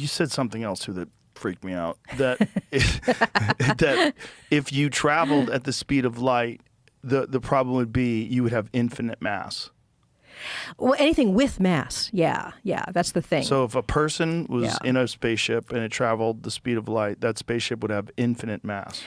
You said something else too that freaked me out. That that if you traveled at the speed of light, the problem would be you would have infinite mass. Well, anything with mass, yeah, that's the thing. So if a person was in a spaceship and it traveled the speed of light, that spaceship would have infinite mass.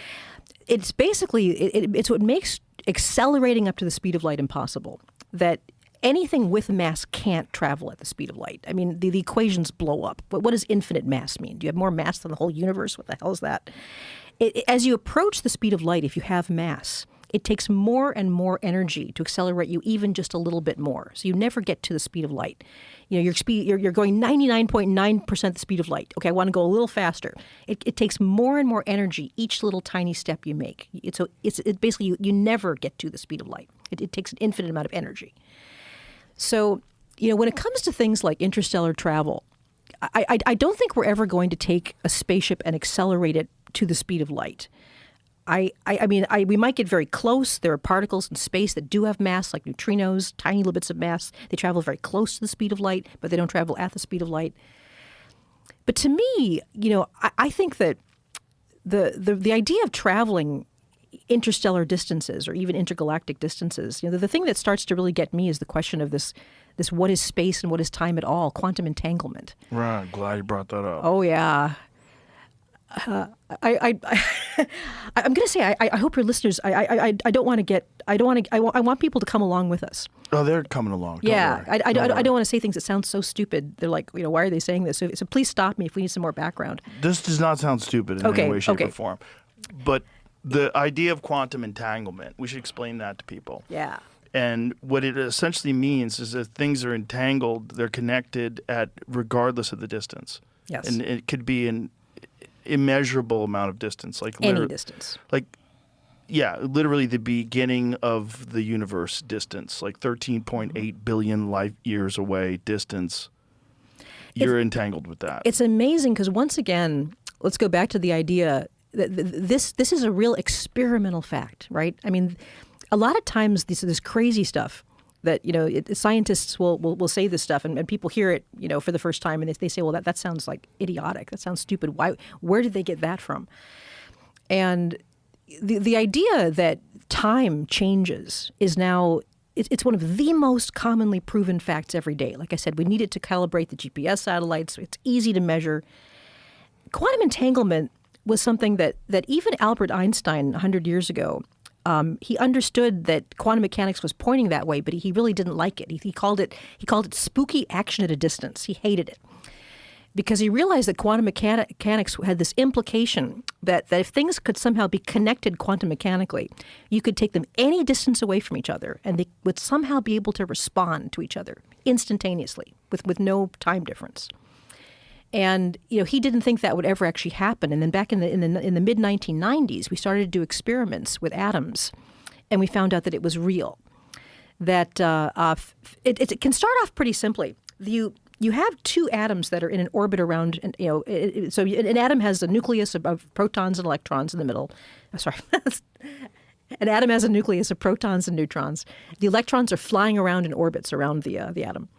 It's basically, it's what makes accelerating up to the speed of light impossible, that anything with mass can't travel at the speed of light. I mean, the equations blow up. But what does infinite mass mean? Do you have more mass than the whole universe? What the hell is that? As you approach the speed of light, if you have mass, it takes more and more energy to accelerate you even just a little bit more. So you never get to the speed of light. You know, you're going 99.9% the speed of light. Okay, I want to go a little faster. It takes more and more energy each little tiny step you make. It's basically you never get to the speed of light. It takes an infinite amount of energy. So, you know, when it comes to things like interstellar travel, I don't think we're ever going to take a spaceship and accelerate it to the speed of light. I mean, we might get very close. There are particles in space that do have mass, like neutrinos, tiny little bits of mass. They travel very close to the speed of light, but they don't travel at the speed of light. But to me, you know, I think that the idea of traveling interstellar distances or even intergalactic distances, you know, the thing that starts to really get me is the question of this what is space and what is time at all, quantum entanglement. Right. Glad you brought that up. Oh, yeah. I'm going to say I hope your listeners. I don't want to get. I want people to come along with us. Oh, they're coming along. Don't yeah, worry. I don't want to say things that sound so stupid. They're like, you know, why are they saying this? So please stop me if we need some more background. This does not sound stupid in any way, shape, or form. But the idea of quantum entanglement, we should explain that to people. Yeah. And what it essentially means is that things are entangled, they're connected at regardless of the distance. Yes. And it could be an immeasurable amount of distance, like any distance. Like, yeah, literally the beginning of the universe distance, like 13.8 billion light years away distance. You're entangled with that. It's amazing because once again, let's go back to the idea that this is a real experimental fact, right? I mean, a lot of times this crazy stuff that, you know, scientists will say this stuff and people hear it, you know, for the first time and they say, well, that sounds like idiotic. That sounds stupid. Where did they get that from? And the idea that time changes is now, it's one of the most commonly proven facts every day. Like I said, we need it to calibrate the GPS satellites. It's easy to measure. Quantum entanglement was something that even Albert Einstein 100 years ago, he understood that quantum mechanics was pointing that way, but he really didn't like it. He called it spooky action at a distance. He hated it because he realized that quantum mechanics had this implication that if things could somehow be connected quantum mechanically, you could take them any distance away from each other, and they would somehow be able to respond to each other instantaneously with no time difference. And you know, he didn't think that would ever actually happen. And then back in the mid 1990s, we started to do experiments with atoms, and we found out that it was real. That it can start off pretty simply. You have two atoms that are in an orbit around, and you know, so an atom has a nucleus of protons and electrons in the middle. I'm sorry. An atom has a nucleus of protons and neutrons. The electrons are flying around in orbits around the atom.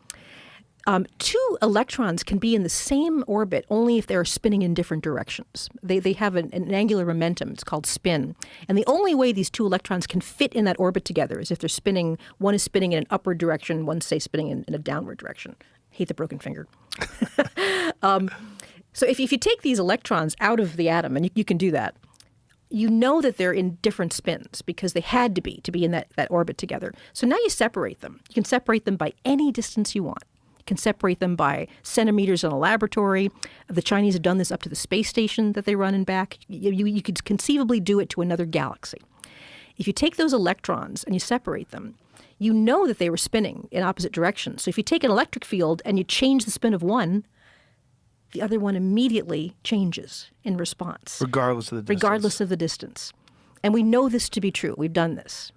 Two electrons can be in the same orbit only if they're spinning in different directions. They have an angular momentum. It's called spin. And the only way these two electrons can fit in that orbit together is if they're spinning, one is spinning in an upward direction, one's, say, spinning in a downward direction. Hate the broken finger. So if you take these electrons out of the atom, and you can do that, you know that they're in different spins because they had to be in that orbit together. So now you separate them. You can separate them by any distance you want. Can separate them by centimeters in a laboratory. The Chinese have done this up to the space station that they run and back. You could conceivably do it to another galaxy. If you take those electrons and you separate them, you know that they were spinning in opposite directions. So if you take an electric field and you change the spin of one, the other one immediately changes in response. Regardless of the distance. Regardless of the distance. And we know this to be true. We've done this.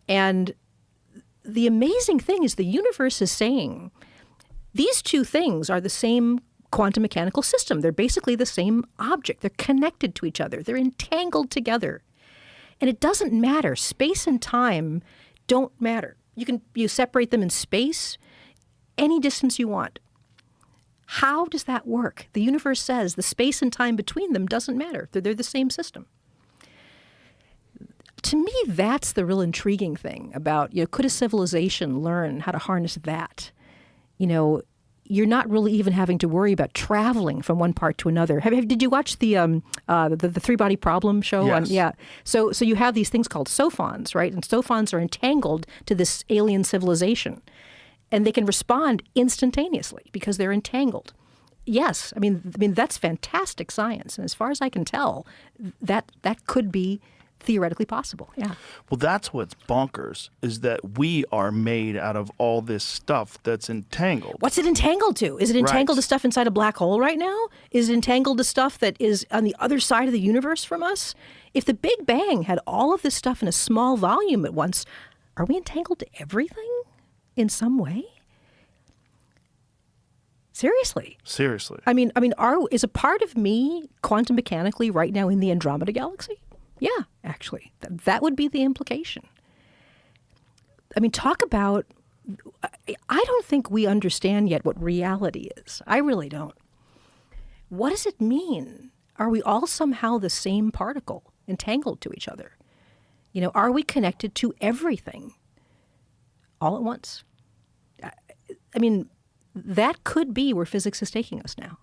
And the amazing thing is the universe is saying these two things are the same quantum mechanical system. They're basically the same object. They're connected to each other. They're entangled together. And it doesn't matter. Space and time don't matter. You separate them in space any distance you want. How does that work? The universe says the space and time between them doesn't matter. They're the same system. To me, that's the real intriguing thing about, could a civilization learn how to harness that? You're not really even having to worry about traveling from one part to another. Did you watch the Three-Body Problem show? Yes. Yeah. So you have these things called sophons, right? And sophons are entangled to this alien civilization. And they can respond instantaneously because they're entangled. Yes, I mean that's fantastic science, and as far as I can tell, that could be theoretically possible. Yeah. Well, that's what's bonkers, is that we are made out of all this stuff that's entangled. What's it entangled to? Is it entangled to stuff inside a black hole right now? Is it entangled to stuff that is on the other side of the universe from us? If the Big Bang had all of this stuff in a small volume at once, are we entangled to everything in some way? Seriously. I mean, is a part of me quantum mechanically right now in the Andromeda galaxy? Yeah, actually. That would be the implication. I mean, talk about, I don't think we understand yet what reality is. I really don't. What does it mean? Are we all somehow the same particle, entangled to each other? Are we connected to everything all at once? I mean, that could be where physics is taking us now.